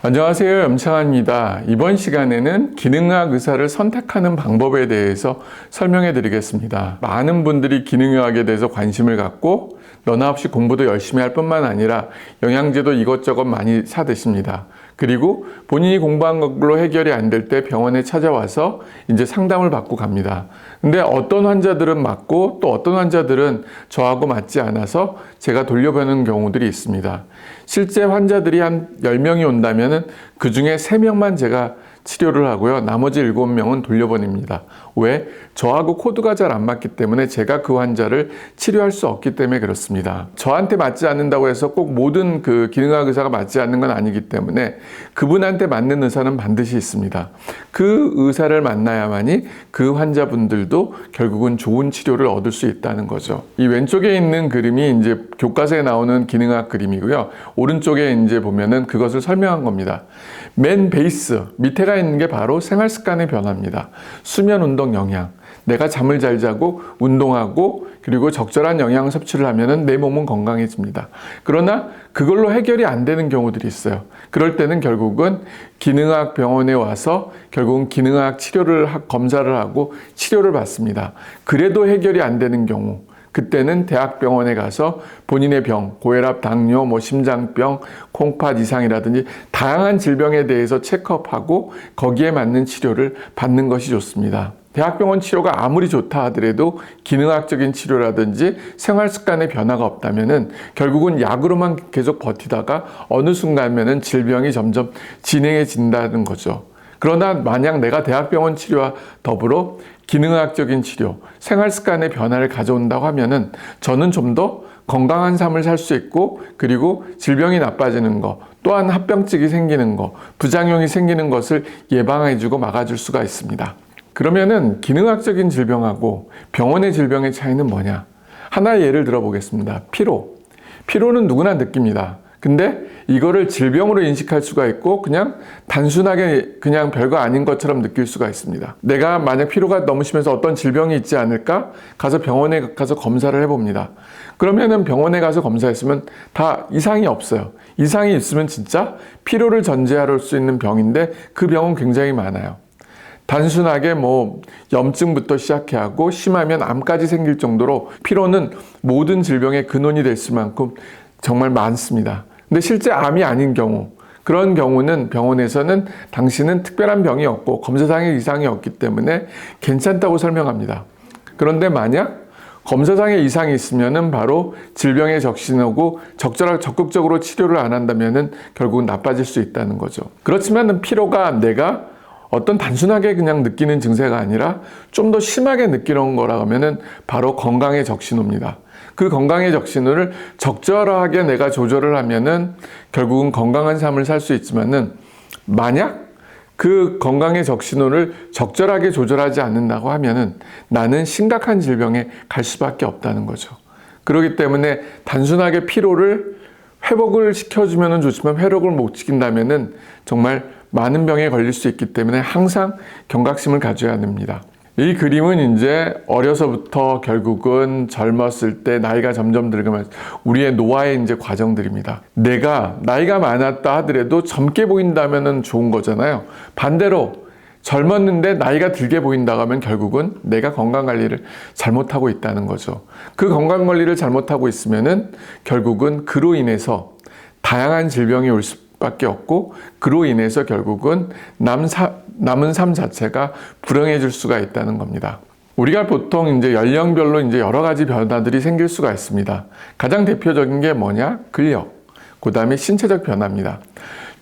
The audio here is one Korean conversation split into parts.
안녕하세요. 염창환입니다. 이번 시간에는 기능의학 의사를 선택하는 방법에 대해서 설명해 드리겠습니다. 많은 분들이 기능의학에 대해서 관심을 갖고 너나 없이 공부도 열심히 할 뿐만 아니라 영양제도 이것저것 많이 사 드십니다. 그리고 본인이 공부한 걸로 해결이 안 될 때 병원에 찾아와서 이제 상담을 받고 갑니다. 근데 어떤 환자들은 맞고 또 어떤 환자들은 저하고 맞지 않아서 제가 돌려보내는 경우들이 있습니다. 실제 환자들이 한 10명이 온다면은 그 중에 3명만 제가 치료를 하고요. 나머지 7명은 돌려보냅니다. 왜? 저하고 코드가 잘 안 맞기 때문에 제가 그 환자를 치료할 수 없기 때문에 그렇습니다. 저한테 맞지 않는다고 해서 꼭 모든 그 기능의학 의사가 맞지 않는 건 아니기 때문에 그분한테 맞는 의사는 반드시 있습니다. 그 의사를 만나야만이 그 환자분들도 결국은 좋은 치료를 얻을 수 있다는 거죠. 이 왼쪽에 있는 그림이 이제 교과서에 나오는 기능의학 그림이고요. 오른쪽에 이제 보면은 그것을 설명한 겁니다. 맨 베이스 밑에가 있는 게 바로 생활 습관의 변화입니다. 수면, 운동, 영양. 내가 잠을 잘 자고 운동하고 그리고 적절한 영양 섭취를 하면은 내 몸은 건강해집니다. 그러나 그걸로 해결이 안 되는 경우들이 있어요. 그럴 때는 결국은 기능의학 병원에 와서 결국은 기능의학 검사를 하고 치료를 받습니다. 그래도 해결이 안 되는 경우, 그때는 대학병원에 가서 본인의 병, 고혈압, 당뇨, 심장병, 콩팥 이상이라든지 다양한 질병에 대해서 체크업하고 거기에 맞는 치료를 받는 것이 좋습니다. 대학병원 치료가 아무리 좋다 하더라도 기능학적인 치료라든지 생활습관의 변화가 없다면은 결국은 약으로만 계속 버티다가 어느 순간에는 질병이 점점 진행해진다는 거죠. 그러나 만약 내가 대학병원 치료와 더불어 기능의학적인 치료, 생활습관의 변화를 가져온다고 하면은 저는 좀 더 건강한 삶을 살 수 있고 그리고 질병이 나빠지는 것, 또한 합병증이 생기는 것, 부작용이 생기는 것을 예방해주고 막아줄 수가 있습니다. 그러면은 기능학적인 질병하고 병원의 질병의 차이는 뭐냐? 하나의 예를 들어보겠습니다. 피로. 피로는 누구나 느낍니다. 근데 이거를 질병으로 인식할 수가 있고 그냥 단순하게 그냥 별거 아닌 것처럼 느낄 수가 있습니다. 내가 만약 피로가 너무 심해서 어떤 질병이 있지 않을까? 가서 병원에 가서 검사를 해봅니다. 그러면은 병원에 가서 검사했으면 다 이상이 없어요. 이상이 있으면 진짜 피로를 전제할 수 있는 병인데 그 병은 굉장히 많아요. 단순하게 염증부터 시작하고 심하면 암까지 생길 정도로 피로는 모든 질병의 근원이 될 수만큼 정말 많습니다. 근데 실제 암이 아닌 경우, 그런 경우는 병원에서는 당신은 특별한 병이 없고 검사상의 이상이 없기 때문에 괜찮다고 설명합니다. 그런데 만약 검사상의 이상이 있으면은 바로 질병의 적신호고 적극적으로 치료를 안 한다면은 결국은 나빠질 수 있다는 거죠. 그렇지만 피로가 내가 어떤 단순하게 그냥 느끼는 증세가 아니라 좀 더 심하게 느끼는 거라고 하면은 바로 건강의 적신호입니다. 그 건강의 적신호를 적절하게 내가 조절을 하면은 결국은 건강한 삶을 살 수 있지만은 만약 그 건강의 적신호를 적절하게 조절하지 않는다고 하면은 나는 심각한 질병에 갈 수밖에 없다는 거죠. 그렇기 때문에 단순하게 피로를 회복을 시켜주면 좋지만 회복을 못 시킨다면은 정말 많은 병에 걸릴 수 있기 때문에 항상 경각심을 가져야 됩니다. 이 그림은 이제 어려서부터 결국은 젊었을 때 나이가 점점 들면서 우리의 노화의 이제 과정들입니다. 내가 나이가 많았다 하더라도 젊게 보인다면 좋은 거잖아요. 반대로 젊었는데 나이가 들게 보인다고 하면 결국은 내가 건강관리를 잘못하고 있다는 거죠. 그 건강관리를 잘못하고 있으면은 결국은 그로 인해서 다양한 질병이 올 수밖에 없고 그로 인해서 결국은 남은 삶 자체가 불행해질 수가 있다는 겁니다. 우리가 보통 이제 연령별로 이제 여러 가지 변화들이 생길 수가 있습니다. 가장 대표적인 게 뭐냐? 근력. 그 다음에 신체적 변화입니다.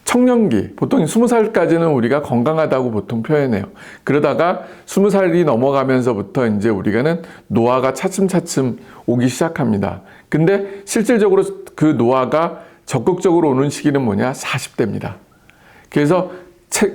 청년기, 보통 20살까지는 우리가 건강하다고 보통 표현해요. 그러다가 20살이 넘어가면서부터 이제 우리가는 노화가 차츰차츰 오기 시작합니다. 근데 실질적으로 그 노화가 적극적으로 오는 시기는 뭐냐? 40대입니다. 그래서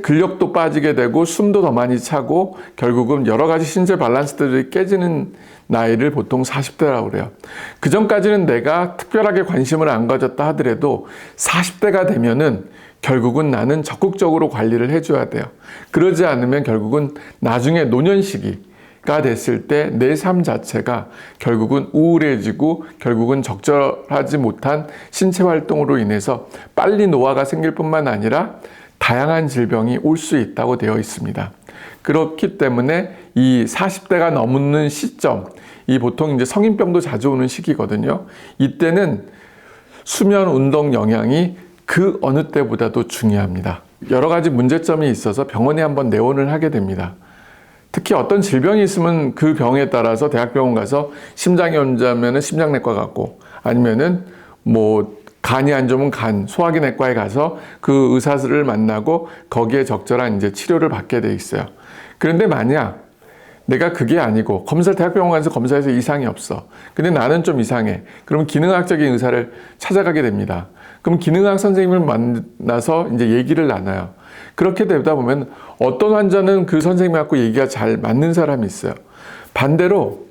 근력도 빠지게 되고 숨도 더 많이 차고 결국은 여러 가지 신체 밸런스들이 깨지는 나이를 보통 40대라고 그래요. 그 전까지는 내가 특별하게 관심을 안 가졌다 하더라도 40대가 되면은 결국은 나는 적극적으로 관리를 해줘야 돼요. 그러지 않으면 결국은 나중에 노년 시기, 가 됐을 때 내 삶 자체가 결국은 우울해지고 결국은 적절하지 못한 신체 활동으로 인해서 빨리 노화가 생길 뿐만 아니라 다양한 질병이 올 수 있다고 되어 있습니다. 그렇기 때문에 이 40대가 넘는 시점, 이 보통 이제 성인병도 자주 오는 시기거든요. 이때는 수면 운동 영양이 그 어느 때보다도 중요합니다. 여러 가지 문제점이 있어서 병원에 한번 내원을 하게 됩니다. 특히 어떤 질병이 있으면 그 병에 따라서 대학병원 가서 심장이 혼자면은 심장내과 갔고, 아니면은 뭐 간이 안 좋으면 간, 소화기 내과에 가서 그 의사를 만나고 거기에 적절한 이제 치료를 받게 돼 있어요. 그런데 만약 내가 그게 아니고 대학병원 가서 검사해서 이상이 없어. 근데 나는 좀 이상해. 그러면 기능학적인 의사를 찾아가게 됩니다. 그럼 기능학 선생님을 만나서 이제 얘기를 나눠요. 그렇게 되다 보면 어떤 환자는 그 선생님하고 얘기가 잘 맞는 사람이 있어요. 반대로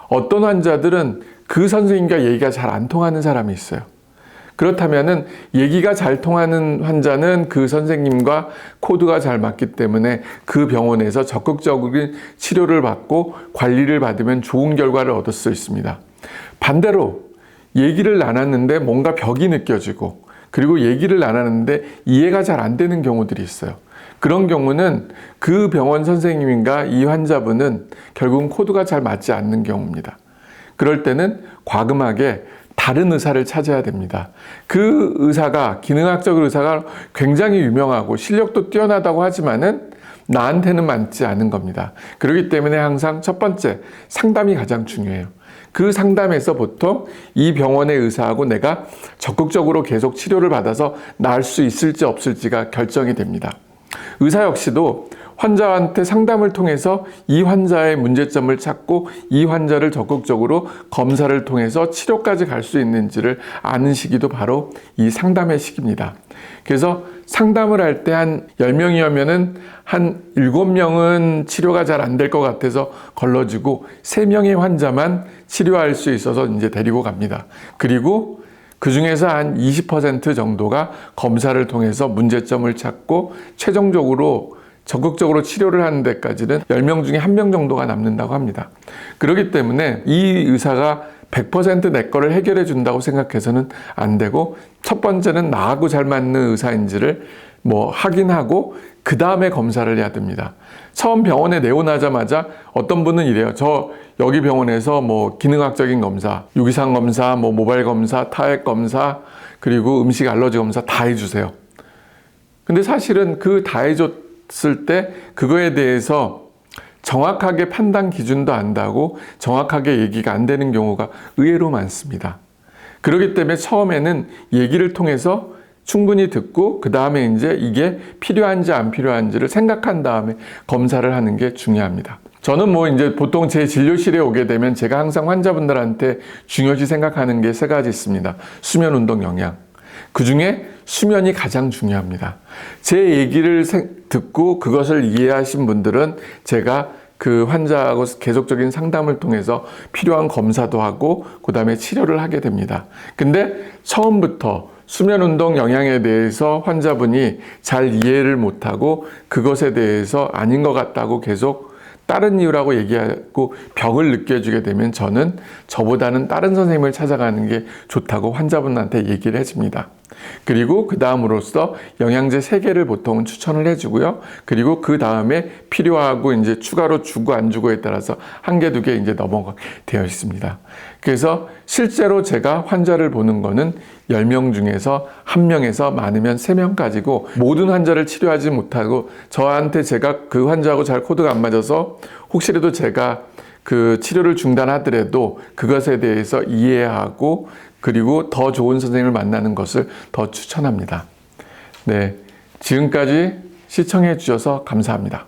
어떤 환자들은 그 선생님과 얘기가 잘 안 통하는 사람이 있어요. 그렇다면은 얘기가 잘 통하는 환자는 그 선생님과 코드가 잘 맞기 때문에 그 병원에서 적극적인 치료를 받고 관리를 받으면 좋은 결과를 얻을 수 있습니다. 반대로 얘기를 나눴는데 뭔가 벽이 느껴지고, 그리고 얘기를 나눴는데 이해가 잘 안 되는 경우들이 있어요. 그런 경우는 그 병원 선생님인가 이 환자분은 결국은 코드가 잘 맞지 않는 경우입니다. 그럴 때는 과감하게 다른 의사를 찾아야 됩니다. 그 의사가, 기능학적 의사가 굉장히 유명하고 실력도 뛰어나다고 하지만은 나한테는 맞지 않은 겁니다. 그렇기 때문에 항상 첫 번째, 상담이 가장 중요해요. 그 상담에서 보통 이 병원의 의사하고 내가 적극적으로 계속 치료를 받아서 나을 수 있을지 없을지가 결정이 됩니다. 의사 역시도 환자한테 상담을 통해서 이 환자의 문제점을 찾고 이 환자를 적극적으로 검사를 통해서 치료까지 갈 수 있는지를 아는 시기도 바로 이 상담의 시기입니다. 그래서 상담을 할 때 한 10명이면은 한 7명은 치료가 잘 안 될 것 같아서 걸러지고 3명의 환자만 치료할 수 있어서 이제 데리고 갑니다. 그리고 그 중에서 한 20% 정도가 검사를 통해서 문제점을 찾고 최종적으로 적극적으로 치료를 하는 데까지는 10명 중에 1명 정도가 남는다고 합니다. 그렇기 때문에 이 의사가 100% 내 거를 해결해 준다고 생각해서는 안 되고, 첫 번째는 나하고 잘 맞는 의사인지를 확인하고 그 다음에 검사를 해야 됩니다. 처음 병원에 내원하자마자 어떤 분은 이래요. 저 여기 병원에서 기능학적인 검사, 유기상 검사, 모발 검사, 타액 검사, 그리고 음식 알러지 검사 다 해주세요. 근데 사실은 그 다 해줬을 때 그거에 대해서 정확하게 판단 기준도 안다고 정확하게 얘기가 안 되는 경우가 의외로 많습니다. 그렇기 때문에 처음에는 얘기를 통해서 충분히 듣고 그 다음에 이제 이게 필요한지 안 필요한지를 생각한 다음에 검사를 하는 게 중요합니다. 저는 이제 보통 제 진료실에 오게 되면 제가 항상 환자분들한테 중요시 생각하는 게 3가지 있습니다. 수면, 운동, 영양. 그 중에 수면이 가장 중요합니다. 제 얘기를 듣고 그것을 이해하신 분들은 제가 그 환자하고 계속적인 상담을 통해서 필요한 검사도 하고 그 다음에 치료를 하게 됩니다. 근데 처음부터 수면, 운동, 영양에 대해서 환자분이 잘 이해를 못하고 그것에 대해서 아닌 것 같다고 계속 다른 이유라고 얘기하고 벽을 느껴주게 되면 저는 저보다는 다른 선생님을 찾아가는 게 좋다고 환자분한테 얘기를 해줍니다. 그리고 그 다음으로써 영양제 3개를 보통은 추천을 해주고요. 그리고 그 다음에 필요하고 이제 추가로 주고 안 주고에 따라서 1개, 2개 이제 넘어가 되어 있습니다. 그래서 실제로 제가 환자를 보는 거는 10명 중에서 1명에서 많으면 3명까지고, 모든 환자를 치료하지 못하고 저한테 제가 그 환자하고 잘 코드가 안 맞아서 혹시라도 제가 그 치료를 중단하더라도 그것에 대해서 이해하고 그리고 더 좋은 선생님을 만나는 것을 더 추천합니다. 네, 지금까지 시청해 주셔서 감사합니다.